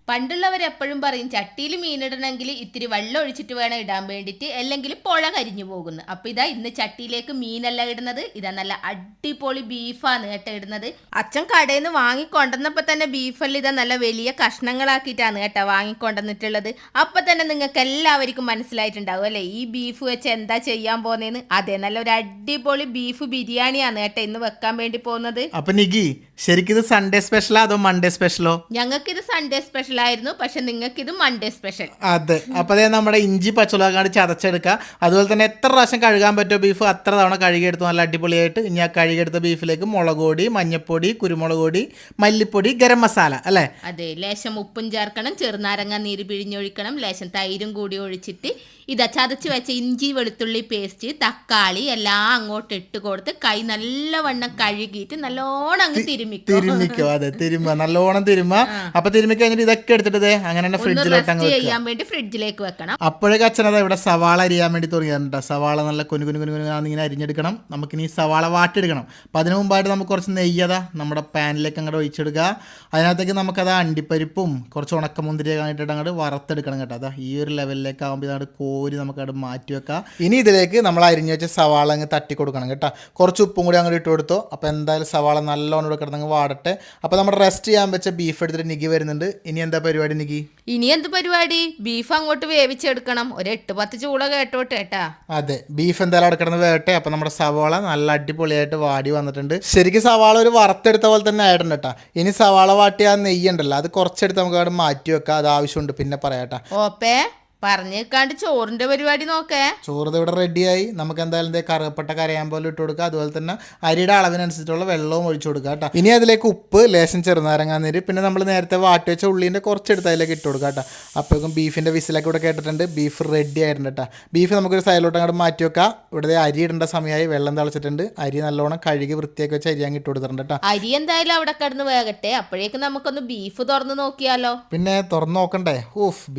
പണ്ടുള്ളവരെപ്പോഴും പറയും ചട്ടിയിൽ മീനിടണമെങ്കിൽ ഇത്തിരി വെള്ളം ഒഴിച്ചിട്ട് വേണം ഇടാൻ വേണ്ടിയിട്ട്, അല്ലെങ്കിൽ പുഴ കരിഞ്ഞു പോകുന്നു. അപ്പോൾ ഇതാ ഇന്ന് ചട്ടിയിലേക്ക് മീനല്ല ഇടുന്നത്, ഇതാ നല്ല അടിപൊളി ബീഫാണ് കേട്ടോ ഇടുന്നത്. അച്ഛൻ കടയിൽ നിന്ന് വാങ്ങിക്കൊണ്ടുവന്നപ്പോൾ തന്നെ ബീഫെല്ലാം ഇതാ നല്ല വലിയ കഷ്ണങ്ങളാക്കിയിട്ടാണ് കേട്ടോ വാങ്ങിക്കൊണ്ടുവന്നിട്ടുള്ളത്. അപ്പം തന്നെ നിങ്ങൾക്ക് എല്ലാവർക്കും മനസ്സിലായിട്ടുണ്ടാവും അല്ലേ ഈ ബീഫ് വെച്ച് എന്താ ചെയ്യാൻ പോകുന്നതെന്ന്. അതെ, നല്ല ഒരു അടിപൊളി ബീഫ് ബിരിയാണിയാണ് കേട്ടോ ഇന്ന് വെക്കാൻ വേണ്ടി പോകുന്നത്. അപ്പൊ നികി, ശരിക്കും ഇത് സൺഡേ സ്പെഷ്യലോ അതോ മൺഡേ സ്പെഷ്യലോ? ഞങ്ങൾക്ക് ഇത് സൺഡേ സ്പെഷ്യൽ ആയിരുന്നു, പക്ഷെ നിങ്ങൾക്ക് ഇത് മൺഡേ സ്പെഷ്യൽ. അതെ, അപ്പൊ അതേ നമ്മുടെ ഇഞ്ചി പച്ചമുളകാണ്ട് ചതച്ചെടുക്കുക. അതുപോലെ തന്നെ എത്ര പ്രാവശ്യം കഴുകാൻ പറ്റുമോ ബീഫ് അത്ര തവണ കഴുകിയെടുത്തു നല്ല അടിപൊളിയായിട്ട്. ഇനി ആ കഴുകിയെടുത്ത ബീഫിലേക്ക് മുളക് പൊടി, മഞ്ഞപ്പൊടി, കുരുമുളക് പൊടി, മല്ലിപ്പൊടി, ഗരം മസാല അല്ലേ? അതെ, ലേശം ഉപ്പും ചേർക്കണം, ചെറുനാരങ്ങ നീര് പിഴിഞ്ഞൊഴിക്കണം, ലേശം തൈരും കൂടി ഒഴിച്ചിട്ട് ഇതാ ചതച്ച് വെച്ച ഇഞ്ചി വെളുത്തുള്ളി പേസ്റ്റ്, തക്കാളി എല്ലാം അങ്ങോട്ട് ഇട്ട് കൊടുത്ത് കൈ നല്ലവണ്ണം കഴുകിയിട്ട് നല്ലോണം അങ്ങ് തിരുമ്മിക്കോ. അതെ, നല്ലോണം തിരുമ്മ. അപ്പൊ തിരുമ്മി കഴിഞ്ഞിട്ട് ഇതൊക്കെ എടുത്തിട്ട് അങ്ങനെ ഫ്രിഡ്ജിലോട്ട് ചെയ്യാൻ വേണ്ടി ഫ്രിഡ്ജിലേക്ക് വെക്കണം. അപ്പോഴേക്ക് അച്ഛനത് ഇവിടെ സവാള അരിയാൻ വേണ്ടി തുടങ്ങിയിട്ടുണ്ട്. സവാള നല്ല കുനുകുനുകുനുകുനാന്നിങ്ങനെ അരിഞ്ഞെടുക്കണം. നമുക്കിനി സവാള വാട്ടിയെടുക്കണം. അപ്പം അതിന് മുമ്പായിട്ട് നമുക്ക് കുറച്ച് നെയ്യതാ നമ്മുടെ പാനിലേക്ക് അങ്ങോട്ട് ഒഴിച്ചെടുക്കുക. അതിനകത്തേക്ക് നമുക്കത് അണ്ടിപ്പരിപ്പും കുറച്ച് ഉണക്കമുന്തിരിയൊക്കെ ആയിട്ട് അങ്ങോട്ട് വറുത്തെടുക്കണം കേട്ടോ. അതാ ഈ ഒരു ലെവലിലേക്ക് ആകുമ്പോൾ ഇതങ്ങോട്ട് കോരി നമുക്കത് മാറ്റി വെക്കാം. ഇനി ഇതിലേക്ക് നമ്മൾ അരിഞ്ഞു വെച്ച സവാള അങ്ങ് തട്ടി കൊടുക്കണം കേട്ടോ. കുറച്ച് ഉപ്പും കൂടി അങ്ങോട്ട് ഇട്ട് കൊടുത്തോ. അപ്പോൾ എന്തായാലും സവാള നല്ലോണം ഇവിടെ കിടന്നങ്ങ് വാടട്ടെ. അപ്പോൾ നമ്മൾ റെസ്റ്റ് ചെയ്യാൻ വെച്ച ബീഫ് എടുത്തിട്ട് നികി വരുന്നുണ്ട്. ഇനി എന്താ പരിപാടി നികി? ഇനി എന്ത് പരിപാടി? ബീഫ് അങ്ങോട്ട് വേവിച്ചെടുക്കണം. ഒരു 8-10 ചൂള കേട്ടോട്ടെ കേട്ടാ. അതെ, ബീഫ് എന്തായാലും അവിടെ കിടന്ന് വേട്ടെ. അപ്പം നമ്മുടെ സവാള നല്ല അടിപൊളിയായിട്ട് വാടി വന്നിട്ടുണ്ട്. ശരിക്കും സവാള ഒരു വറുത്തെടുത്ത പോലെ തന്നെ ആയിട്ടുണ്ട് കേട്ടോ. ഇനി സവാള വാട്ടിയ ആ നെയ്യുണ്ടല്ലോ അത് കുറച്ചെടുത്ത് നമുക്ക് അവിടെ മാറ്റി വെക്കാം. അത് ആവശ്യമുണ്ട്, പിന്നെ പറയാട്ടാ. ഓപ്പേ പറഞ്ഞേക്കാണ്ട് ചോറിന്റെ പരിപാടി നോക്കേ. ചോറ് ഇവിടെ റെഡിയായി. നമുക്ക് എന്തായാലും കറുവപ്പട്ട കരയാൻ പോലെ ഇട്ട് കൊടുക്കുക. അതുപോലെ തന്നെ അരിയുടെ അളവിനനുസരിച്ചുള്ള വെള്ളവും ഒഴിച്ചു കൊടുക്കുക കേട്ടോ. ഇനി അതിലേക്ക് ഉപ്പ്, ലേശം ചെറുനാരങ്ങാ നീര്, പിന്നെ നമ്മൾ നേരത്തെ വാട്ടി വെച്ച ഉള്ളീൻ്റെ കുറച്ചെടുത്ത് അതിലേക്ക് ഇട്ട് കൊടുക്കുക കേട്ടോ. അപ്പോഴേക്കും ബീഫിൻ്റെ വിസിലൊക്കെ ഇവിടെ കേട്ടിട്ടുണ്ട്. ബീഫ് റെഡി ആയിട്ടുണ്ട് കേട്ടോ. ബീഫ് നമുക്കൊരു സൈഡിലോട്ട് അങ്ങോട്ട് മാറ്റി വെക്കാം. ഇവിടെ അരി ഇടേണ്ട സമയമായി. വെള്ളം തിളച്ചിട്ടുണ്ട്. അരി നല്ലോണം കഴുകി വൃത്തിയാക്കി വെച്ച് അരി അങ്ങ് ഇട്ട് കൊടുത്തിട്ടുണ്ട് കേട്ടോ. അരി എന്തായാലും അവിടെ കിടന്ന് വേകട്ടെ. അപ്പോഴേക്കും നമുക്കൊന്ന് ബീഫ് തുറന്ന് നോക്കിയാലോ? പിന്നെ തുറന്ന് നോക്കണ്ടേ?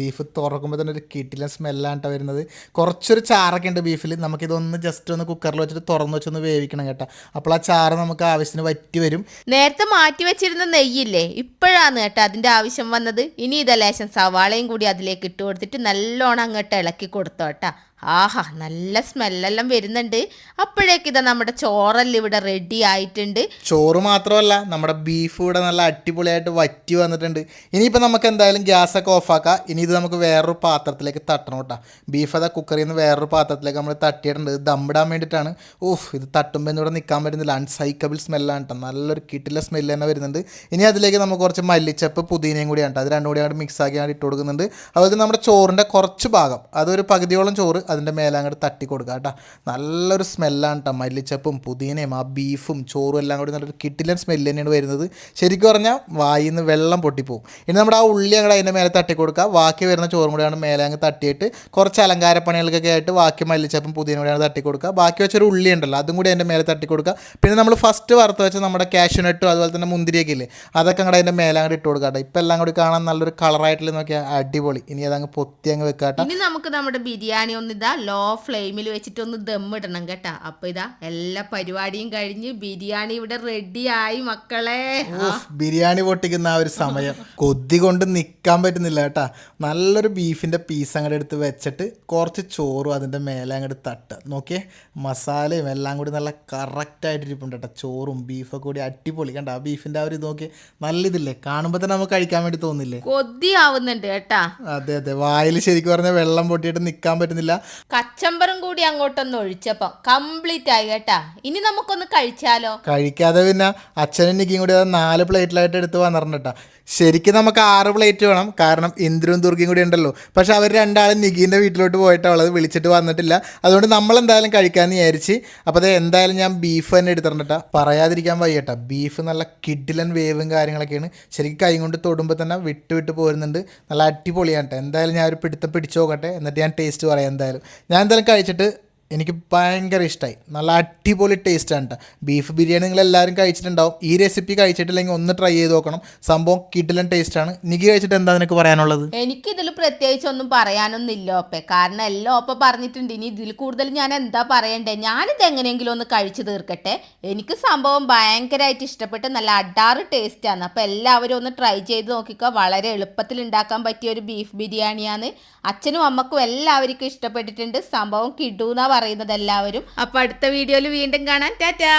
ബീഫ് തുറക്കുമ്പോൾ തന്നെ ഒരു കിട്ടില്ല സ്മെല്ലാണ് വരുന്നത്. കുറച്ചൊരു ചാറൊക്കെ ഉണ്ട് ബീഫിൽ. നമുക്കിതൊന്ന് ജസ്റ്റ് ഒന്ന് കുക്കറിൽ വെച്ചിട്ട് തുറന്ന് വെച്ചൊന്ന് വേവിക്കണം കേട്ടോ. അപ്പോൾ ആ ചാറ് നമുക്ക് ആവശ്യത്തിന് വറ്റി വരും. നേരത്തെ മാറ്റി വെച്ചിരുന്ന നെയ്യില്ലേ, ഇപ്പോഴാണ് കേട്ടോ അതിൻ്റെ ആവശ്യം വന്നത്. ഇനി ഇതാ ലേശം സവാളയും കൂടി അതിലേക്ക് ഇട്ട് കൊടുത്തിട്ട് നല്ലോണം അങ്ങോട്ട് ഇളക്കി കൊടുത്തോ കേട്ടോ. ആഹാ, നല്ല സ്മെല്ലെല്ലാം വരുന്നുണ്ട്. അപ്പോഴേക്ക് ഇതാ നമ്മുടെ ചോറെല്ലാം ഇവിടെ റെഡി ആയിട്ടുണ്ട്. ചോറ് മാത്രമല്ല, നമ്മുടെ ബീഫ് ഇവിടെ നല്ല അടിപൊളിയായിട്ട് വറ്റി വന്നിട്ടുണ്ട്. ഇനിയിപ്പോൾ നമുക്ക് എന്തായാലും ഗ്യാസൊക്കെ ഓഫാക്കാം. ഇനി ഇത് നമുക്ക് വേറൊരു പാത്രത്തിലേക്ക് തട്ടണം കേട്ടോ. ബീഫ് അതാ കുക്കറിൽ നിന്ന് വേറൊരു പാത്രത്തിലേക്ക് നമ്മൾ തട്ടിയിട്ടുണ്ട്. ഇത് ദമ്മിടാൻ വേണ്ടിയിട്ടാണ്. ഇത് തട്ടുമ്പോൾ ഇവിടെ നിൽക്കാൻ പറ്റുന്നില്ല. അൺസൈക്കബിൾ സ്മെല്ലാണ് കേട്ടോ. നല്ലൊരു കിട്ടില്ല സ്മെല്ല് തന്നെ വരുന്നുണ്ട്. ഇനി അതിലേക്ക് നമുക്ക് കുറച്ച് മല്ലിച്ചപ്പ്, പുതിനയും കൂടിയാണ് കേട്ടോ. അത് രണ്ടും കൂടി അങ്ങോട്ട് മിക്സ് ആക്കി ഇട്ട് കൊടുക്കുന്നുണ്ട്. അതുപോലെ നമ്മുടെ ചോറിൻ്റെ കുറച്ച് ഭാഗം, അതൊരു പകുതിയോളം ചോറ് അതിൻ്റെ മേലെ അങ്ങോട്ട് തട്ടി കൊടുക്കുക കേട്ടോ. നല്ലൊരു സ്മെല്ലാണ് കേട്ടോ. മല്ലിച്ചപ്പും പുതിനയും ആ ബീഫും ചോറും എല്ലാം കൂടി നല്ലൊരു കിട്ടില്ല സ്മെല്ല് തന്നെയാണ് വരുന്നത്. ശരിക്കും പറഞ്ഞാൽ വായിൽ നിന്ന് വെള്ളം പൊട്ടിപ്പോവും. ഇനി നമ്മുടെ ആ ഉള്ളി അങ്ങോട്ട് അതിൻ്റെ മേലെ തട്ടി കൊടുക്കുക. ബാക്കി വരുന്ന ചോറും കൂടിയാണ് മേലെ അങ്ങ് തട്ടിയിട്ട് കുറച്ച് അലങ്കാരപ്പണികൾക്കൊക്കെ ആയിട്ട് ബാക്കി മല്ലിച്ചപ്പും പുതിനയും കൂടിയാണ് തട്ടി കൊടുക്കുക. ബാക്കി വെച്ചൊരു ഉള്ളി ഉണ്ടല്ലോ അതും കൂടി അതിൻ്റെ മേലെ തട്ടി കൊടുക്കുക. പിന്നെ നമ്മൾ ഫസ്റ്റ് വറുത്ത് വെച്ച നമ്മുടെ കാഷ്യൂനട്ടും അതുപോലെ തന്നെ മുന്തിരിയൊക്കെ ഇല്ലേ, അതൊക്കെ അങ്ങോട്ട് അതിൻ്റെ മേലെ അങ്ങോട്ട് ഇട്ട് കൊടുക്കുക കേട്ടോ. ഇപ്പം എല്ലാം കൂടി കാണാൻ നല്ലൊരു കളറായിട്ടുള്ള നോക്കിയാൽ അടിപൊളി. ഇനി അതങ്ങ് പൊത്തി അങ്ങ് വെക്കാം കേട്ടോ. ഇനി നമുക്ക് നമ്മുടെ ബിരിയാണി ഒന്നിതാ ലോ ഫ്ലെയിമിൽ വെച്ചിട്ട് ഒന്ന് ദമ്മിടണം കേട്ടോ. അപ്പൊ ഇതാ എല്ലാ പരിപാടിയും കഴിഞ്ഞ് ബിരിയാണി ഇവിടെ റെഡി ആയി മക്കളെ. ബിരിയാണി പൊട്ടിക്കുന്ന ആ ഒരു സമയം കൊതി കൊണ്ട് നിൽക്കാൻ പറ്റുന്നില്ല കേട്ടാ. നല്ലൊരു ബീഫിന്റെ പീസ് അങ്ങോട്ട് എടുത്ത് വെച്ചിട്ട് കുറച്ച് ചോറും അതിന്റെ മേലെ അങ്ങോട്ട് തട്ടുക. നോക്കിയേ, മസാലയും എല്ലാം കൂടി നല്ല കറക്റ്റായിട്ട് ഇരിപ്പുണ്ട് കേട്ടോ. ചോറും ബീഫൊക്കെ കൂടി അടിപൊളി കണ്ട. ആ ബീഫിന്റെ ആ ഒരു നോക്കി നല്ല ഇതില്ലേ, കാണുമ്പോൾ തന്നെ നമുക്ക് കഴിക്കാൻ വേണ്ടി തോന്നില്ലേ? കൊതി ആവുന്നുണ്ട് കേട്ടാ. അതെ അതെ, വായിൽ ശരിക്കും പറഞ്ഞാൽ വെള്ളം പൊട്ടിയിട്ട് നിൽക്കാൻ പറ്റുന്നില്ല. കച്ചമ്പറും കൂടി അങ്ങോട്ടൊന്ന് ഒഴിച്ചപ്പം കംപ്ലീറ്റ് ആയി കേട്ടാ. ഇനി നമുക്കൊന്ന് കഴിച്ചാലോ? കഴിക്കാതെ പിന്നെ അച്ഛനും നിക്കും കൂടി 4 പ്ലേറ്റിലായിട്ട് എടുത്ത് വന്നിട്ടുണ്ട്. ശരിക്കും നമുക്ക് 6 പ്ലേറ്റ് വേണം, കാരണം ഇന്ദ്രനും ദുർഗയും കൂടി ഉണ്ടല്ലോ. പക്ഷെ അവർ രണ്ടാളും നികീൻ്റെ വീട്ടിലോട്ട് പോയിട്ടുള്ളത്, വിളിച്ചിട്ട് വന്നിട്ടില്ല. അതുകൊണ്ട് നമ്മളെന്തായാലും കഴിക്കാമെന്ന് വിചാരിച്ച്. അപ്പോൾ അത് എന്തായാലും ഞാൻ ബീഫ് തന്നെ എടുത്തിട്ടുണ്ട്. പറയാതിരിക്കാൻ വയ്യട്ടാ. ബീഫ് നല്ല കിഡിലൻ വേവും കാര്യങ്ങളൊക്കെയാണ്. ശരിക്കും കൈ കൊണ്ട് തൊടുമ്പോൾ തന്നെ വിട്ട് പോരുന്നുണ്ട്. നല്ല അടിപൊളിയാണ് കേട്ടോ. എന്തായാലും ഞാൻ ഒരു പിടിച്ചു നോക്കട്ടെ, എന്നിട്ട് ഞാൻ ടേസ്റ്റ് പറയാം. എന്തായാലും ഞാൻ കഴിച്ചിട്ട് എനിക്ക് ഭയങ്കര ഇഷ്ടമായി. നല്ല അടിപൊളി ടേസ്റ്റാണ് കേട്ടോ. ബീഫ് ബിരിയാണി നിങ്ങൾ എല്ലാവരും കഴിച്ചിട്ടുണ്ടാവും. ഈ റെസിപ്പി കഴിച്ചിട്ടില്ലെങ്കിൽ ഒന്ന് ട്രൈ ചെയ്ത് നോക്കണം. സംഭവം കിടിലൻ ടേസ്റ്റാണ്. നിക്ക് കഴിച്ചിട്ട് എന്താ നിനക്ക് പറയാനുള്ളത്? എനിക്കിതിൽ പ്രത്യേകിച്ചൊന്നും പറയാനൊന്നും ഇല്ല ഓപ്പെ, കാരണം എല്ലാം ഓപ്പ പറഞ്ഞിട്ടുണ്ട്. ഇനി ഇതിൽ കൂടുതൽ ഞാൻ എന്താ പറയണ്ടേ, ഞാനിത് എങ്ങനെയെങ്കിലും ഒന്ന് കഴിച്ചു തീർക്കട്ടെ. എനിക്ക് സംഭവം ഭയങ്കരമായിട്ട് ഇഷ്ടപ്പെട്ട് നല്ല അഡാറ് ടേസ്റ്റാണ്. അപ്പോൾ എല്ലാവരും ഒന്ന് ട്രൈ ചെയ്ത് നോക്കിക്കോ. വളരെ എളുപ്പത്തിൽ ഉണ്ടാക്കാൻ പറ്റിയ ഒരു ബീഫ് ബിരിയാണിയാണ്. അച്ഛനും അമ്മക്കും എല്ലാവർക്കും ഇഷ്ടപ്പെട്ടിട്ടുണ്ട്. സംഭവം കിടൂന്നാ പറയുന്നത് എല്ലാവരും. അപ്പോൾ അടുത്ത വീഡിയോയിൽ വീണ്ടും കാണാം. ടാറ്റാ.